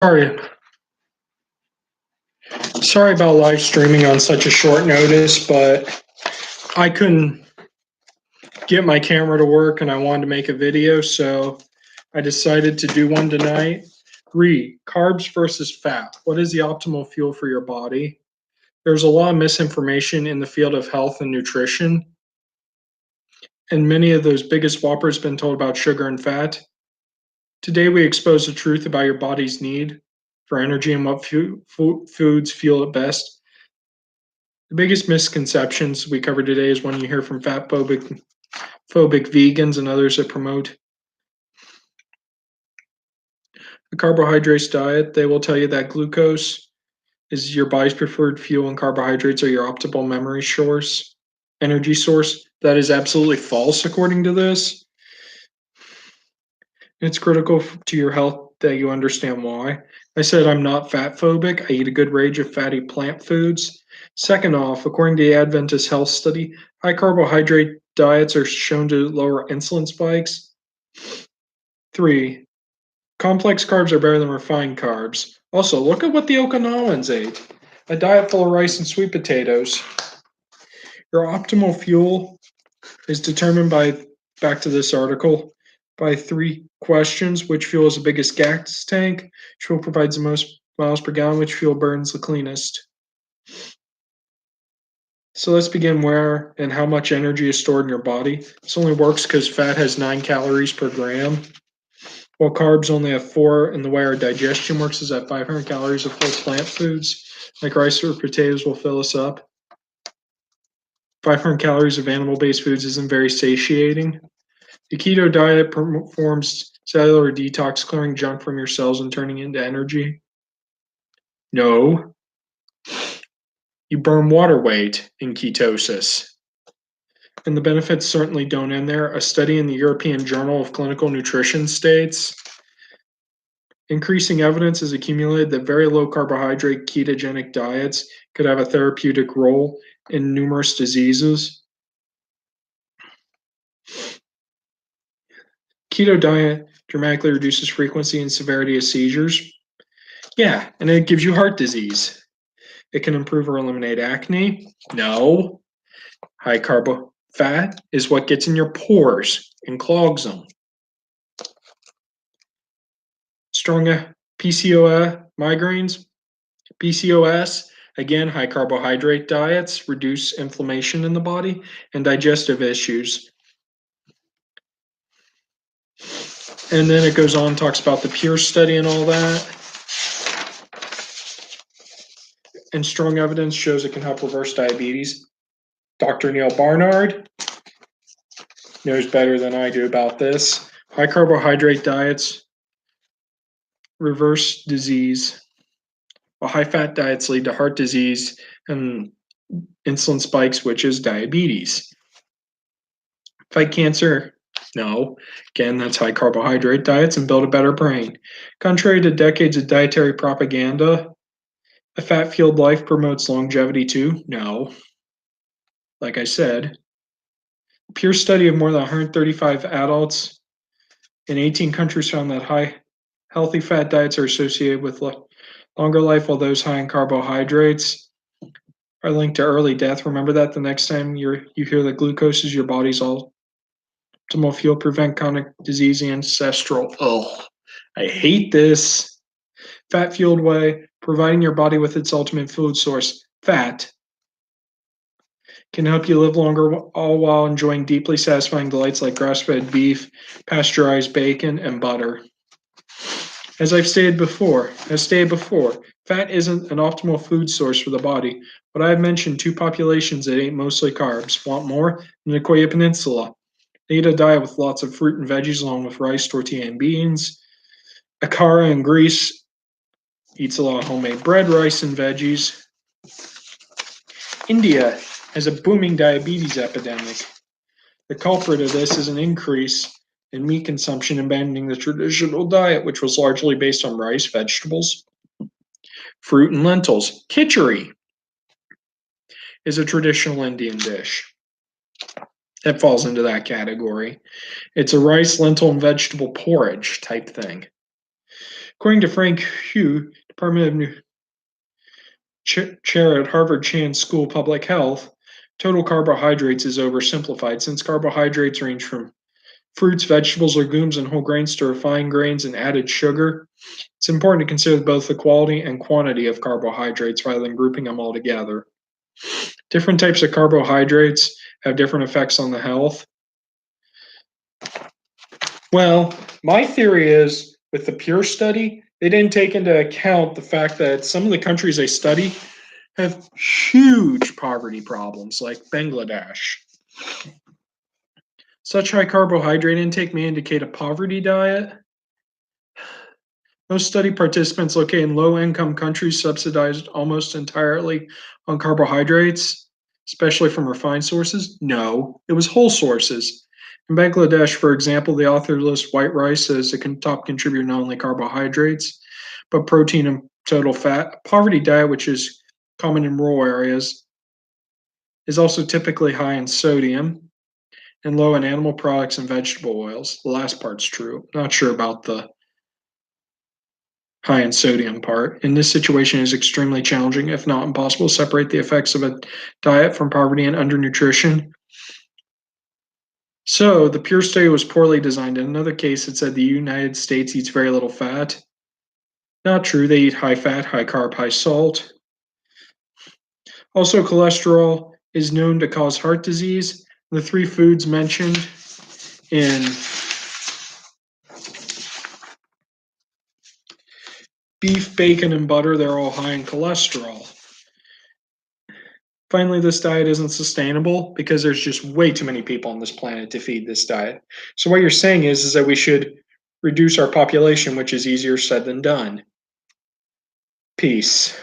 Sorry, sorry about live streaming on such a short notice, but I couldn't get my camera to work and I wanted to make a video, so I decided to do one tonight. Read Carbs versus Fat. What is the optimal fuel for your body? There's a lot of misinformation in the field of health and nutrition, and many of those biggest whoppers been told about sugar and fat. Today, we expose the truth about your body's need for energy and what foods fuel it best. The biggest misconceptions we cover today is one you hear from fat phobic vegans and others that promote a carbohydrates diet. They will tell you that glucose is your body's preferred fuel and carbohydrates are your optimal energy source. That is absolutely false, according to this. It's critical to your health that you understand why. I said I'm not fat phobic. I eat a good range of fatty plant foods. Second off, according to the Adventist Health Study, high carbohydrate diets are shown to lower insulin spikes. 3. Complex carbs are better than refined carbs. Also, look at what the Okinawans ate. A diet full of rice and sweet potatoes. Your optimal fuel is determined by, back to this article, by 3 questions. Which fuel is the biggest gas tank? Which fuel provides the most miles per gallon? Which fuel burns the cleanest? So let's begin where and how much energy is stored in your body. This only works because fat has 9 calories per gram, while carbs only have 4, and the way our digestion works is that 500 calories of whole plant foods, like rice or potatoes, will fill us up. 500 calories of animal-based foods isn't very satiating. The keto diet performs cellular detox, clearing junk from your cells and turning it into energy. No. You burn water weight in ketosis. And the benefits certainly don't end there. A study in the European Journal of Clinical Nutrition states increasing evidence is accumulated that very low carbohydrate ketogenic diets could have a therapeutic role in numerous diseases. Keto diet dramatically reduces frequency and severity of seizures. Yeah, and it gives you heart disease. It can improve or eliminate acne. No. High carbo fat is what gets in your pores and clogs them. Stronger PCOS, migraines, PCOS, again, high carbohydrate diets reduce inflammation in the body and digestive issues. And then it goes on, talks about the Pure study and all that. And strong evidence shows it can help reverse diabetes. Dr. Neil Barnard knows better than I do about this. High carbohydrate diets reverse disease, while high fat diets lead to heart disease and insulin spikes, which is diabetes. Fight cancer? No. Again, that's high carbohydrate diets and build a better brain. Contrary to decades of dietary propaganda, a fat-fueled life promotes longevity too? No. Like I said, a Pure study of more than 135 adults in 18 countries found that healthy fat diets are associated with longer life, while those high in carbohydrates are linked to early death. Remember that the next time you hear that glucose is your body's optimal fuel, prevent chronic disease, ancestral. Oh, I hate this. Fat-fueled way, providing your body with its ultimate food source, fat, can help you live longer, all while enjoying deeply satisfying delights like grass-fed beef, pasteurized bacon, and butter. As stated before, fat isn't an optimal food source for the body, but I've mentioned 2 populations that eat mostly carbs. Want more? The Nicoya Peninsula. They eat a diet with lots of fruit and veggies along with rice, tortilla, and beans. Akara in Greece eats a lot of homemade bread, rice, and veggies. India has a booming diabetes epidemic. The culprit of this is an increase in meat consumption, abandoning the traditional diet, which was largely based on rice, vegetables, fruit, and lentils. Khichdi is a traditional Indian dish. It falls into that category. It's a rice, lentil, and vegetable porridge type thing. According to Frank Hugh, Department of Chair at Harvard Chan School of Public Health, total carbohydrates is oversimplified since carbohydrates range from fruits, vegetables, legumes, and whole grains to refined grains and added sugar. It's important to consider both the quality and quantity of carbohydrates rather than grouping them all together. Different types of carbohydrates have different effects on the health. Well, my theory is with the Pure study, they didn't take into account the fact that some of the countries they study have huge poverty problems, like Bangladesh. Such high carbohydrate intake may indicate a poverty diet. Most study participants located in low income countries subsidized almost entirely on carbohydrates, especially from refined sources. No, it was whole sources. In Bangladesh, for example, the author lists white rice as a top contributor not only carbohydrates, but protein and total fat. A poverty diet, which is common in rural areas, is also typically high in sodium and low in animal products and vegetable oils. The last part's true. Not sure about the high in sodium part. In this situation, it is extremely challenging, if not impossible, to separate the effects of a diet from poverty and undernutrition. So, the Pure study was poorly designed. In another case, it said the United States eats very little fat. Not true. They eat high fat, high carb, high salt. Also, cholesterol is known to cause heart disease. The three foods mentioned in beef, bacon, and butter, they're all high in cholesterol. Finally, this diet isn't sustainable because there's just way too many people on this planet to feed this diet. So what you're saying is that we should reduce our population, which is easier said than done. Peace.